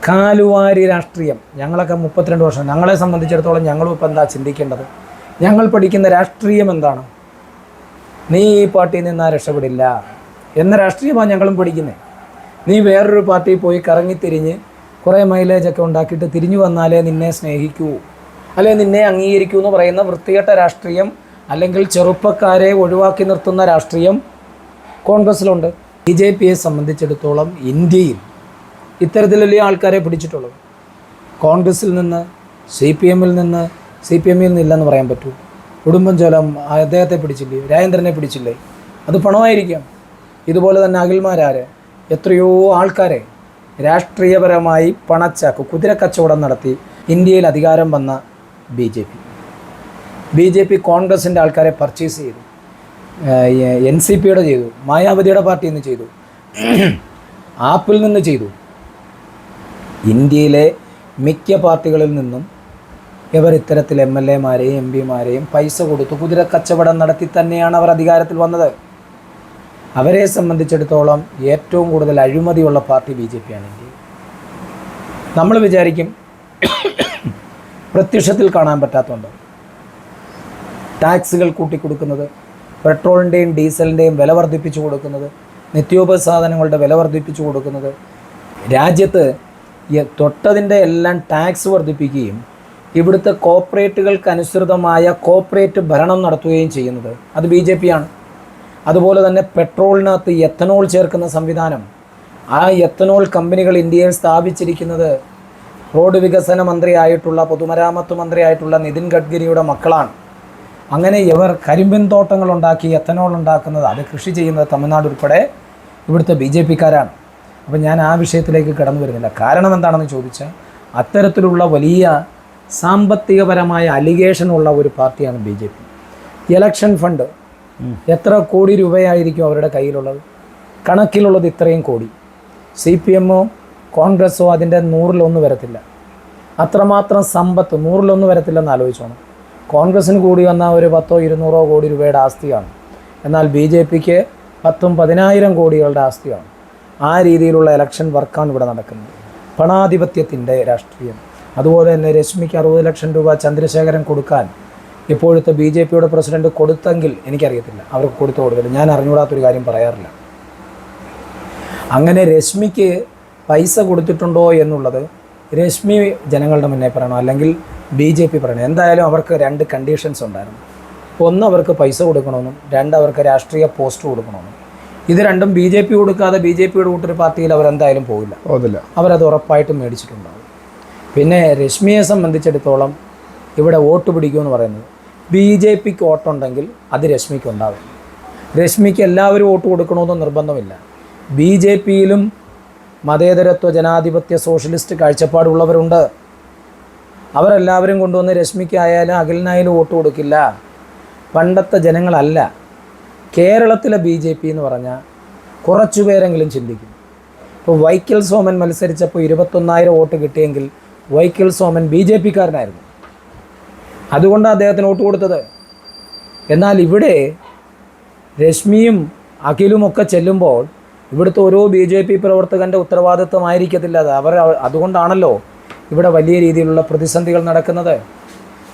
കാലുവാരി രാഷ്ട്രീയം. ഞങ്ങളൊക്കെ 32 വർഷം, ഞങ്ങളെ സംബന്ധിച്ചിടത്തോളം ഞങ്ങളും ഇപ്പം എന്താ ചിന്തിക്കേണ്ടത്? ഞങ്ങൾ പഠിക്കുന്ന രാഷ്ട്രീയം എന്താണ്? നീ ഈ പാർട്ടിയിൽ നിന്നാ രക്ഷപ്പെടില്ല എന്ന രാഷ്ട്രീയമാണ് ഞങ്ങളും പഠിക്കുന്നത്. നീ വേറൊരു പാർട്ടിയിൽ പോയി കറങ്ങിത്തിരിഞ്ഞ് കുറേ മൈലേജൊക്കെ ഉണ്ടാക്കിയിട്ട് തിരിഞ്ഞു വന്നാലേ നിന്നെ സ്നേഹിക്കൂ, അല്ലെ നിന്നെ അംഗീകരിക്കൂ എന്ന് പറയുന്ന വൃത്തികെട്ട രാഷ്ട്രീയം, അല്ലെങ്കിൽ ചെറുപ്പക്കാരെ ഒഴിവാക്കി നിർത്തുന്ന രാഷ്ട്രീയം കോൺഗ്രസ്സിലുണ്ട്. BJPയെ സംബന്ധിച്ചിടത്തോളം ഇന്ത്യയിൽ ഇത്തരത്തിലുള്ള ആൾക്കാരെ പിടിച്ചിട്ടുള്ളത്. കോൺഗ്രസ്സിൽ നിന്ന്, CPMൽ നിന്ന്, CPMൽ നിന്നില്ലെന്ന് പറയാൻ പറ്റൂ. ഉടുമ്പൻചോലം അദ്ദേഹത്തെ പിടിച്ചില്ലേ, രാജേന്ദ്രനെ പിടിച്ചില്ലേ? അത് പണമായിരിക്കാം. ഇതുപോലെ തന്നെ അഖിൽമാരാര് എത്രയോ ആൾക്കാരെ രാഷ്ട്രീയപരമായി പണച്ചാക്ക് കുതിരക്കച്ചവടം നടത്തി ഇന്ത്യയിൽ അധികാരം വന്ന BJP കോൺഗ്രസിൻ്റെ ആൾക്കാരെ പർച്ചേസ് ചെയ്തു. NCPയുടെ ചെയ്തു, മായാവതിയുടെ പാർട്ടിയിൽ നിന്ന് ചെയ്തു, ആപ്പിൽ നിന്ന് ചെയ്തു. ഇന്ത്യയിലെ മിക്ക പാർട്ടികളിൽ നിന്നും ഇവർ ഇത്തരത്തിൽ MLAമാരെയും MP മാരെയും പൈസ കൊടുത്തു കുതിരക്കച്ചവടം നടത്തി തന്നെയാണ് അവർ അധികാരത്തിൽ വന്നത്. അവരെ സംബന്ധിച്ചിടത്തോളം ഏറ്റവും കൂടുതൽ അഴിമതിയുള്ള പാർട്ടി BJPയാണ് ഇന്ത്യയിൽ. നമ്മൾ വിചാരിക്കും പ്രത്യക്ഷത്തിൽ കാണാൻ പറ്റാത്തതുണ്ട്. ടാക്സുകൾ കൂട്ടിക്കൊടുക്കുന്നത്, പെട്രോളിൻ്റെയും ഡീസലിൻ്റെയും വില വർദ്ധിപ്പിച്ചു കൊടുക്കുന്നത്, നിത്യോപയോഗ സാധനങ്ങളുടെ വില വർദ്ധിപ്പിച്ചു കൊടുക്കുന്നത്, രാജ്യത്ത് തൊട്ടതിൻ്റെ എല്ലാം ടാക്സ് വർദ്ധിപ്പിക്കുകയും ഇവിടുത്തെ കോർപ്പറേറ്റുകൾക്ക് അനുസൃതമായ കോർപ്പറേറ്റ് ഭരണം നടത്തുകയും ചെയ്യുന്നത് അത് BJPയാണ്. അതുപോലെ തന്നെ പെട്രോളിനകത്ത് എത്തനോൾ ചേർക്കുന്ന സംവിധാനം, ആ എത്തനോൾ കമ്പനികൾ ഇന്ത്യയിൽ സ്ഥാപിച്ചിരിക്കുന്നത് റോഡ് വികസന മന്ത്രിയായിട്ടുള്ള, പൊതുമരാമത്ത് മന്ത്രിയായിട്ടുള്ള നിതിൻ ഗഡ്കരിയുടെ മക്കളാണ്. അങ്ങനെ ഇവർ കരിമ്പിൻ തോട്ടങ്ങൾ ഉണ്ടാക്കി എത്തനോൾ ഉണ്ടാക്കുന്നത്, അത് കൃഷി ചെയ്യുന്നത് തമിഴ്നാട് ഉൾപ്പെടെ ഇവിടുത്തെ BJPക്കാരാണ്. അപ്പം ഞാൻ ആ വിഷയത്തിലേക്ക് കടന്നു വരുന്നില്ല. കാരണം എന്താണെന്ന് ചോദിച്ചാൽ അത്തരത്തിലുള്ള വലിയ സാമ്പത്തികപരമായ അലിഗേഷനുള്ള ഒരു പാർട്ടിയാണ് BJP. ഇലക്ഷൻ ഫണ്ട് എത്ര കോടി രൂപയായിരിക്കും അവരുടെ കയ്യിലുള്ളത്? കണക്കിലുള്ളത് ഇത്രയും കോടി. CPMോ കോൺഗ്രസ്സോ അതിൻ്റെ 100-1 വരത്തില്ല. അത്രമാത്രം സമ്പത്ത് 100-1 വരത്തില്ലെന്ന് ആലോചിച്ചോണം. കോൺഗ്രസ്സിന് കൂടി വന്ന ഒരു 10-200 കോടി രൂപയുടെ ആസ്തിയാണ്. എന്നാൽ BJPക്ക് 10,000-10,000 കോടികളുടെ ആസ്തിയാണ്. ആ രീതിയിലുള്ള ഇലക്ഷൻ വർക്കാണ് ഇവിടെ നടക്കുന്നത്. പണാധിപത്യത്തിൻ്റെ രാഷ്ട്രീയം. അതുപോലെ തന്നെ രശ്മിക്ക് 60 ലക്ഷം രൂപ ചന്ദ്രശേഖരൻ കൊടുക്കാൻ ഇപ്പോഴത്തെ BJPയുടെ പ്രസിഡന്റ് കൊടുത്തെങ്കിൽ എനിക്കറിയത്തില്ല, അവർക്ക് കൊടുത്തില്ല. ഞാൻ അറിഞ്ഞുകൂടാത്തൊരു കാര്യം പറയാറില്ല. അങ്ങനെ രശ്മിക്ക് പൈസ കൊടുത്തിട്ടുണ്ടോ എന്നുള്ളത് രശ്മി ജനങ്ങളുടെ മുന്നേ പറയണം, അല്ലെങ്കിൽ BJP പറയണം. എന്തായാലും അവർക്ക് 2 കണ്ടീഷൻസ് ഉണ്ടായിരുന്നു. ഒന്ന്, അവർക്ക് പൈസ കൊടുക്കണമെന്നും, 2, അവർക്ക് രാഷ്ട്രീയ പോസ്റ്റ് കൊടുക്കണമെന്നും. ഇത് രണ്ടും BJP കൊടുക്കാതെ BJPയുടെ കൂട്ടൊരു പാർട്ടിയിൽ അവരെന്തായാലും പോകില്ല. അവരത് ഉറപ്പായിട്ടും മേടിച്ചിട്ടുണ്ടാകും. പിന്നെ രശ്മിയെ സംബന്ധിച്ചിടത്തോളം ഇവിടെ വോട്ട് പിടിക്കുമെന്ന് പറയുന്നത്, BJPക്ക് വോട്ടുണ്ടെങ്കിൽ അത് രശ്മിക്ക് ഉണ്ടാകും. രശ്മിക്ക് എല്ലാവരും വോട്ട് കൊടുക്കണമെന്ന് നിർബന്ധമില്ല. BJPയിലും മതേതരത്വ, ജനാധിപത്യ, സോഷ്യലിസ്റ്റ് കാഴ്ചപ്പാടുള്ളവരുണ്ട്. അവരെല്ലാവരും കൊണ്ടുവന്ന് രശ്മിക്കായാലും അഖിലിനായാലും വോട്ട് കൊടുക്കില്ല. പണ്ടത്തെ ജനങ്ങളല്ല. കേരളത്തിലെ BJP എന്ന് പറഞ്ഞാൽ കുറച്ചു പേരെങ്കിലും ചിന്തിക്കും. ഇപ്പോൾ വൈക്കൽ സോമൻ മത്സരിച്ചപ്പോൾ 21,000 വോട്ട് കിട്ടിയെങ്കിൽ വൈക്കൽ സോമൻ BJPക്കാരനായിരുന്നു. അതുകൊണ്ടാണ് അദ്ദേഹത്തിന് വോട്ട് കൊടുത്തത്. എന്നാൽ ഇവിടെ രശ്മിയും അഖിലുമൊക്കെ ചെല്ലുമ്പോൾ ഇവിടുത്തെ ഓരോ BJP പ്രവർത്തകൻ്റെ ഉത്തരവാദിത്വമായിരിക്കത്തില്ല അത്. അതുകൊണ്ടാണല്ലോ ഇവിടെ വലിയ രീതിയിലുള്ള പ്രതിസന്ധികൾ നടക്കുന്നത്.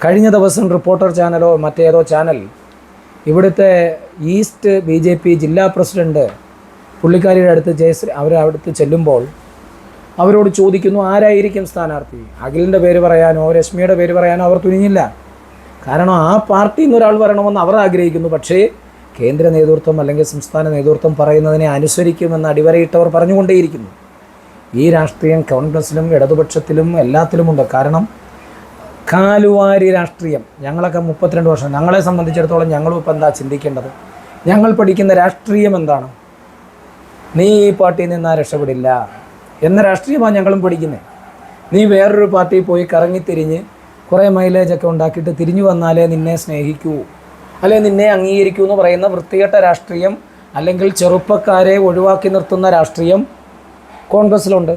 കഴിഞ്ഞ ദിവസം റിപ്പോർട്ടർ ചാനലോ മറ്റേതോ ചാനൽ ഇവിടുത്തെ ഈസ്റ്റ് BJP ജില്ലാ പ്രസിഡൻറ്റ് പുള്ളിക്കാരിയുടെ അടുത്ത് അവരടുത്ത് ചെല്ലുമ്പോൾ അവരോട് ചോദിക്കുന്നു, ആരായിരിക്കും സ്ഥാനാർത്ഥി? അഖിലിൻ്റെ പേര് പറയാനോ രശ്മിയുടെ പേര് പറയാനോ അവർ തുനിഞ്ഞില്ല. കാരണം ആ പാർട്ടിയിൽ നിന്ന് ഒരാൾ വരണമെന്ന് അവർ ആഗ്രഹിക്കുന്നു. പക്ഷേ കേന്ദ്ര നേതൃത്വം അല്ലെങ്കിൽ സംസ്ഥാന നേതൃത്വം പറയുന്നതിനെ അനുസരിക്കുമെന്ന് അടിവരയിട്ടവർ പറഞ്ഞുകൊണ്ടേയിരിക്കുന്നു. ഈ രാഷ്ട്രീയം കോൺഗ്രസ്സിലും ഇടതുപക്ഷത്തിലും എല്ലാത്തിലുമുണ്ട്. കാരണം കാലുവാരി രാഷ്ട്രീയം. ഞങ്ങളൊക്കെ 32 വർഷം, ഞങ്ങളെ സംബന്ധിച്ചിടത്തോളം ഞങ്ങളും ഇപ്പം എന്താ ചിന്തിക്കേണ്ടത്? ഞങ്ങൾ പഠിക്കുന്ന രാഷ്ട്രീയം എന്താണ്? നീ ഈ പാർട്ടിയിൽ നിന്നാ രക്ഷപ്പെടില്ല എന്ന രാഷ്ട്രീയമാണ് ഞങ്ങളും പഠിക്കുന്നത്. നീ വേറൊരു പാർട്ടിയിൽ പോയി കറങ്ങിത്തിരിഞ്ഞ് കുറേ മൈലേജൊക്കെ ഉണ്ടാക്കിയിട്ട് തിരിഞ്ഞു വന്നാലേ നിന്നെ സ്നേഹിക്കൂ, അല്ലെ നിന്നെ അംഗീകരിക്കൂ എന്ന് പറയുന്ന വൃത്തികെട്ട രാഷ്ട്രീയം, അല്ലെങ്കിൽ ചെറുപ്പക്കാരെ ഒഴിവാക്കി നിർത്തുന്ന രാഷ്ട്രീയം കോൺഗ്രസ്സിലുണ്ട്.